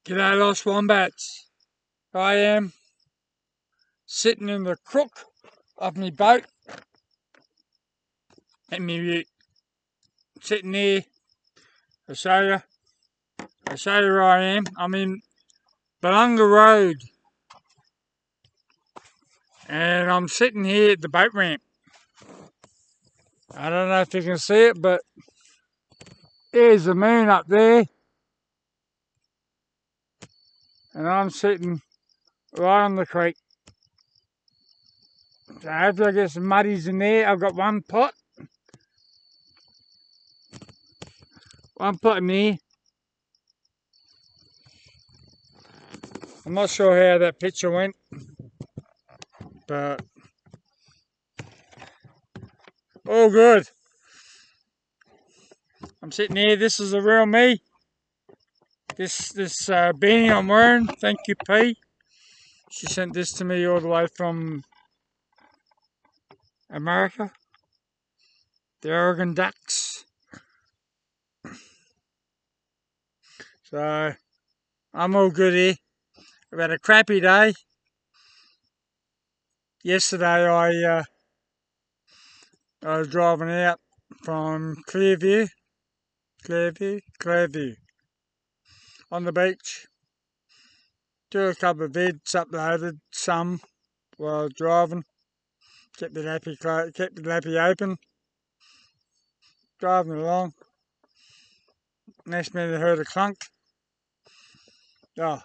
G'day Lost Wombats. I am sitting in the crook of my boat and me sitting there. I show you where I am. I'm in belmunda Road and I'm sitting here at the boat ramp. I don't know if you can see it, but there's the moon up there and I'm sitting right on the creek. So hopefully I get some muddies in there. I've got one pot in there. I'm not sure how that picture went, but all good. I'm sitting here. This is the real me. This beanie I'm wearing, thank you P. She sent this to me all the way from America. The Oregon Ducks. So I'm all good here. I've had a crappy day. Yesterday I was driving out from Clearview on the beach. Do a couple of vids, uploaded some while driving. Kept the lappy open. Driving along. Next minute I heard a clunk. Oh,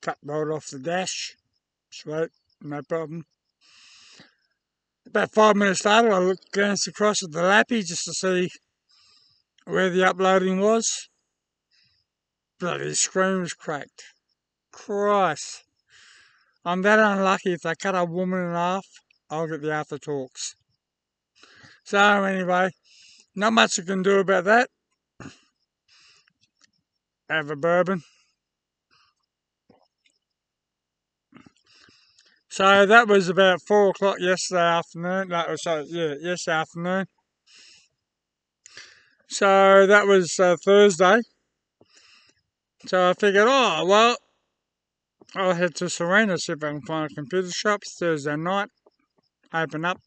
cut right off the dash. Sweet, no problem. About 5 minutes later I glanced across at the lappy just to see where the uploading was. Bloody screen was cracked. Christ. I'm that unlucky. If they cut a woman in half, I'll get the after talks. So anyway, not much I can do about that. Have a bourbon. So that was about 4 o'clock yesterday afternoon. Yesterday afternoon. So that was Thursday. So I figured, oh, well, I'll head to Serena, see if I can find a computer shop. Thursday night, open up,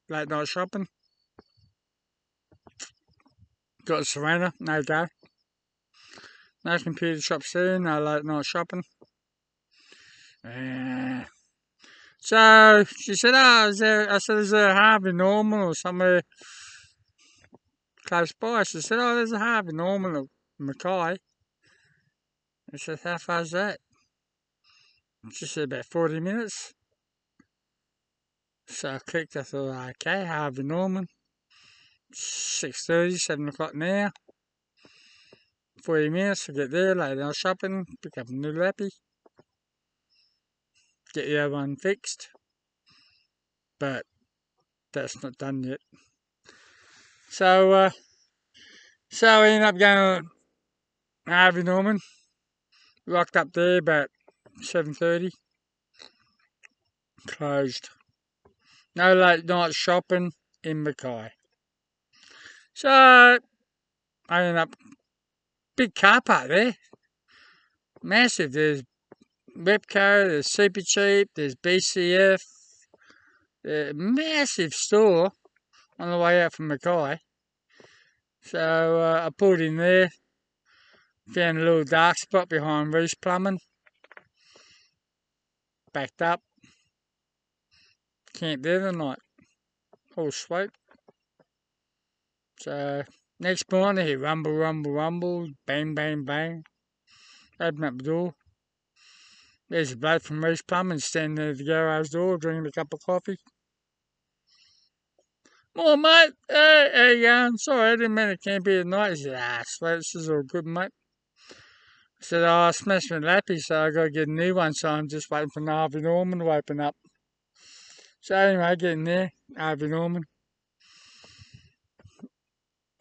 late night shopping. Got to Serena, no go. No computer shops there, no late night shopping. So she said, oh, is there a Harvey Norman or somewhere close by? She said, oh, there's a Harvey Norman at Mackay. I said, how far's that? She said, about 40 minutes. So I clicked, I thought, okay, Harvey Norman. 6:30, 7 o'clock now. 40 minutes to get there, late night shopping, pick up a new lappy. Get the other one fixed. But that's not done yet. So I ended up going to Harvey Norman. Locked up there about 7:30. Closed. No late night shopping in Mackay. So I ended up, big car park there. Massive. There's Webco, there's Super Cheap, there's BCF. Massive store on the way out from Mackay. So I pulled in there. Found a little dark spot behind Reese Plumbing. Backed up. Camped there the night. All sweet. So next morning I hear rumble, rumble, rumble, bang, bang, bang. Open up the door. There's a bloke from Reese Plumbing standing there at the garage door drinking a cup of coffee. More mate, hey, how you going? Sorry, I didn't mean to camp here tonight. He said, sweet, this is all good, mate. I said, I smashed my lappy, so I got to get a new one, so I'm just waiting for Harvey Norman to open up. So anyway, getting there, Harvey Norman.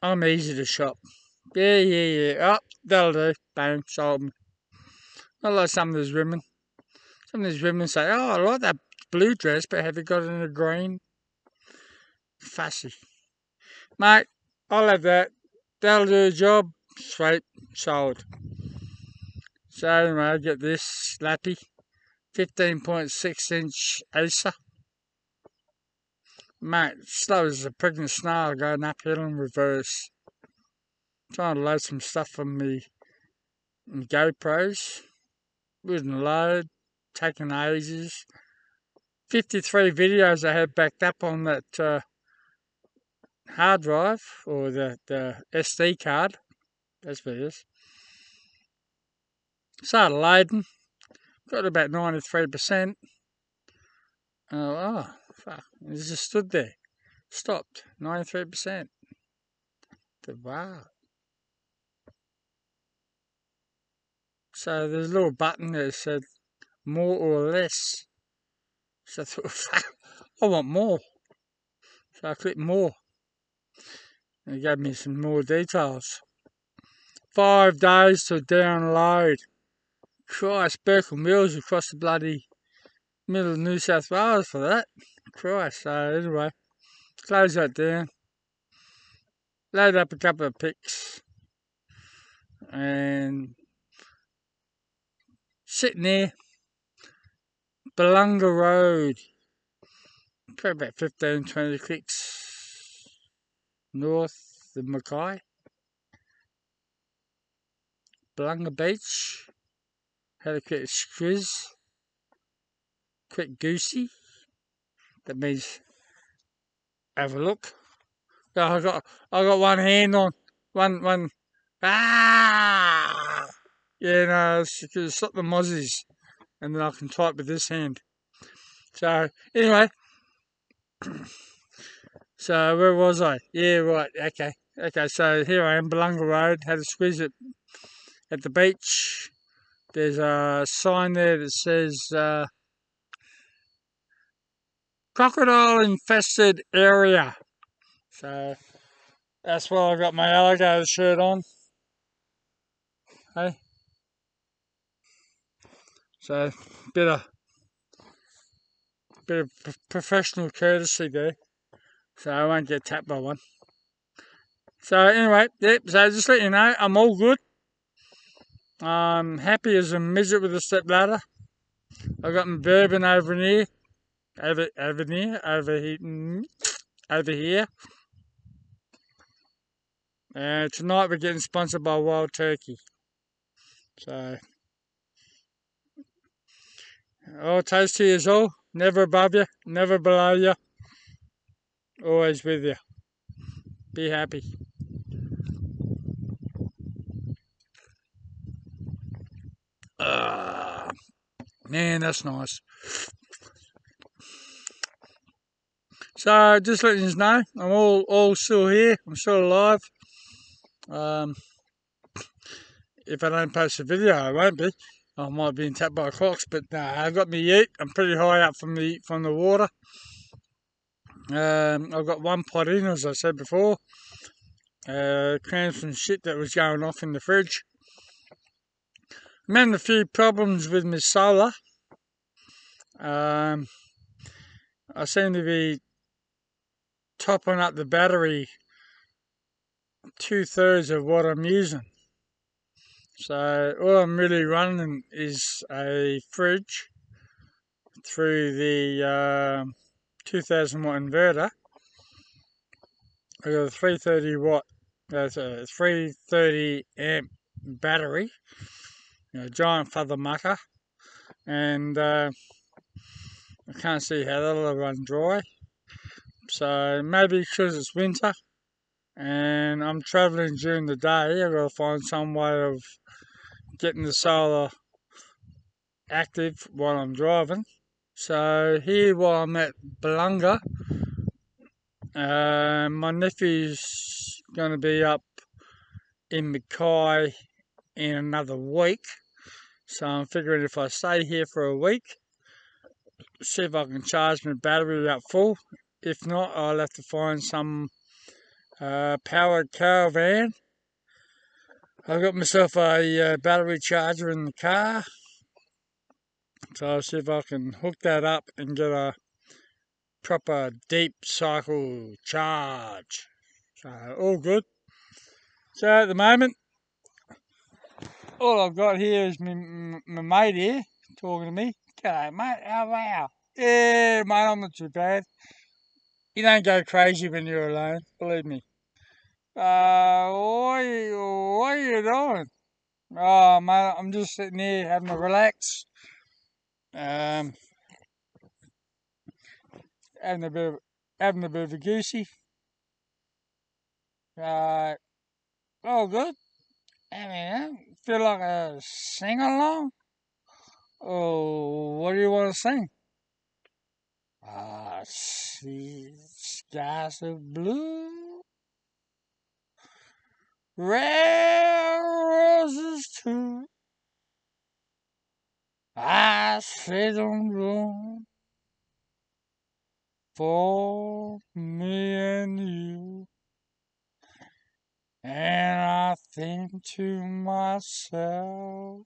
I'm easy to shop. Yeah. Oh, that'll do. Bang, sold me. Not like some of these women. Some of these women say, oh, I like that blue dress, but have you got it in a green? Fussy. Mate, I'll have that. That'll do the job. Sweet, sold. So anyway, I get this lappy, 15.6-inch Acer. Mate, slow as a pregnant snail going uphill in reverse. Trying to load some stuff from me GoPros. Wouldn't load, taking ages. 53 videos I had backed up on that hard drive, or the SD card. That's what it is. Started loading, got about 93%. Oh, fuck, it just stood there. Stopped, 93%. Wow. So there's a little button that said more or less. So I thought, fuck, I want more. So I clicked more. And it gave me some more details. 5 days to download. Christ, Berkham Mills across the bloody middle of New South Wales for that. Christ, so anyway, close that down. Load up a couple of pics. And sitting there, Belunga Road. Probably about 15, 20 clicks north of Mackay. Belunga Beach. Had a quick squiz. Quick goosey. That means have a look. Oh, I got one hand on one. Ah, yeah, no, it's stop the mozzies, and then I can type with this hand. So anyway, so where was I? Yeah, right. Okay. So here I am, Belunga Road. Had a squeeze at the beach. There's a sign there that says crocodile infested area. So that's why I got my alligator shirt on. Hey. So bit of professional courtesy there. So I won't get tapped by one. So anyway, yep, so just let you know, I'm all good. I'm happy as a midget with a step ladder. I got my bourbon over here. Over here. Tonight we're getting sponsored by Wild Turkey. So, all toast to you all. Never above you, never below you. Always with you. Be happy. Man, that's nice. So, just letting you know, I'm all still here. I'm still alive. If I don't post a video, I won't be. I might be tapped by clocks, but I got me yeet. I'm pretty high up from the water. I've got one pot in, as I said before. Crammed some shit that was going off in the fridge. I'm having a few problems with my solar. I seem to be topping up the battery 2/3 of what I'm using. So all I'm really running is a fridge through the 2000 watt inverter. I got a 330 watt, that's a 330 amp battery, giant feather mucker, and I can't see how that'll run dry. So maybe because it's winter and I'm travelling during the day, I've got to find some way of getting the solar active while I'm driving. So here while I'm at Belunga, my nephew's going to be up in Mackay in another week. So I'm figuring if I stay here for a week, see if I can charge my battery up full. If not, I'll have to find some powered caravan. I've got myself a battery charger in the car. So I'll see if I can hook that up and get a proper deep cycle charge. So all good. So at the moment, all I've got here is my mate here talking to me. G'day, mate. How are you? Yeah, mate, I'm not too bad. You don't go crazy when you're alone, believe me. What are you doing? Oh, mate, I'm just sitting here having a relax. Um, having a bit of, having a bit of a goosey. Uh, all good. I mean, feel like a sing along. Oh, what do you want to sing? See skies of blue, red roses too. I see them bloom for me and you. And I think to myself,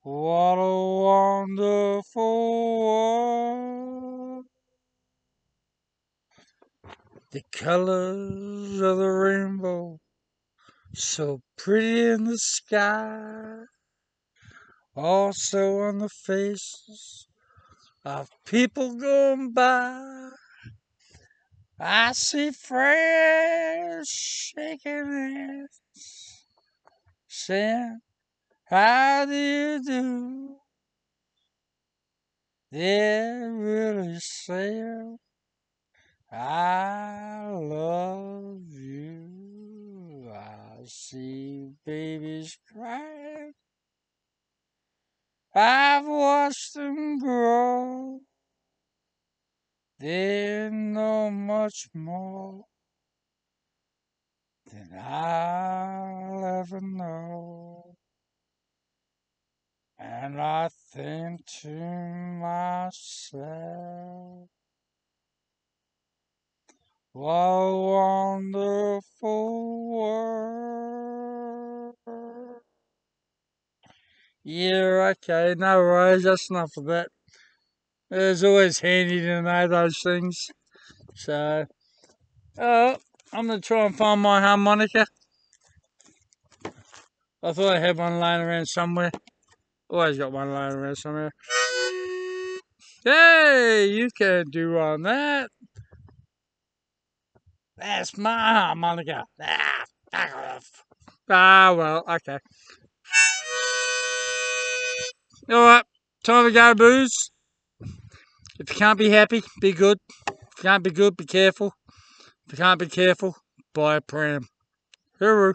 what a wonderful world. The colors of the rainbow, so pretty in the sky, also on the faces of people going by. I see friends shaking hands, saying, how do you do? They're really saying, I love you. I see babies crying. I've watched them grow. They know much more than I'll ever know. And I think to myself, what a wonderful world. Yeah, okay, no worries, that's enough of that. It's always handy to know those things. So, I'm going to try and find my harmonica. I thought I had one laying around somewhere. Always got one laying around somewhere. Hey, you can't do on that. That's my harmonica. Fuck off. Well, okay. Alright, time to go, booze. If you can't be happy, be good. If you can't be good, be careful. If you can't be careful, buy a pram. Hooroo.